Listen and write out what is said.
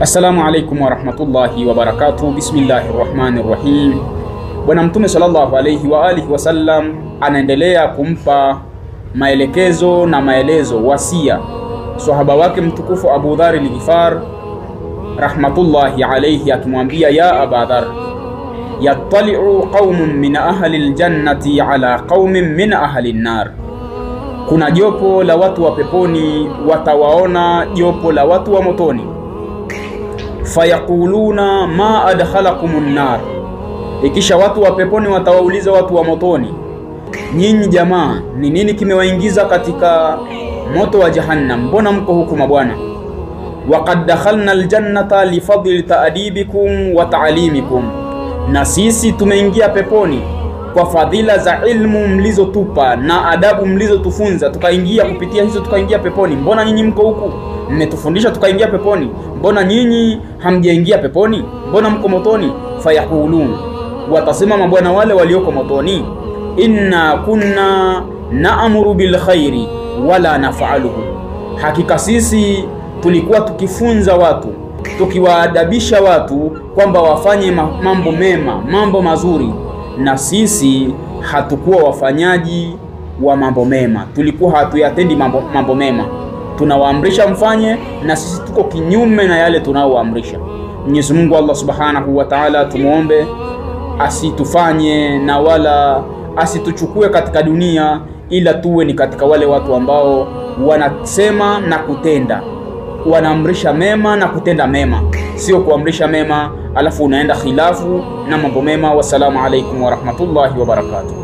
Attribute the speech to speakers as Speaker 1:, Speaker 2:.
Speaker 1: Assalamu alaikum wa rahmatullahi wa barakatuh. Bismillahirrahmanirrahim. Bwana Mtume sallallahu alayhi wa alihi wasallam anaendelea kumpa maelekezo na maelezo wasia sahaba wake mtukufu Abu Dharr al-Ghifar rahmatullahi alayhi, akimwambia ya Abu Dharr, yattali'u qaumun min ahli al-jannati ala qaumin min ahli an-nar, kuna jopo la watu wa peponi watawaona jopo la watu wa motoni. Fayaquluna ma adkhalakumun nar, ikisha watu wa peponi watawauliza watu wa motoni, nyinyi jamaa ni nini kimewaingiza katika moto wa jahannam, mbona mko huku mabwana? Waqad dakhalna aljannata li fadli ta'dibikum wa ta'limikum, na sisi tumeingia peponi kwa fadhila za ilmu mlizotupa na adabu mlizotufunza, tukaingia kupitia hizo, tukaingia peponi. Mbona nyinyi mko huku? Mmetufundisha tukaingia peponi, mbona nyinyi hamjaingia peponi? Mbona mko motoni? Fayaqulun, watasema mabwana wale walioko motoni, inna kunna na'muru bil khairi wala naf'aluhu, hakika sisi tulikuwa tukifunza watu, tukiwaadabisha watu kwamba wafanye mambo mema, mambo mazuri, na sisi hatukuwa wafanyaji wa mambo mema, tulikuwa hatuyatendi mambo mema. Tunawaamrisha mfanye, na sisi tuko kinyume na yale tunaoamrisha. Mwenyezi Mungu Allah Subhanahu wa Ta'ala tumuombe asitufanye na wala asituchukue katika dunia, ila tuwe ni katika wale watu ambao wanasema na kutenda, wanaamrisha mema na kutenda mema, sio kuamrisha mema alafu unaenda khilafu na mambo mema. Wassalamu alaikum wa rahmatullahi wa barakatuh.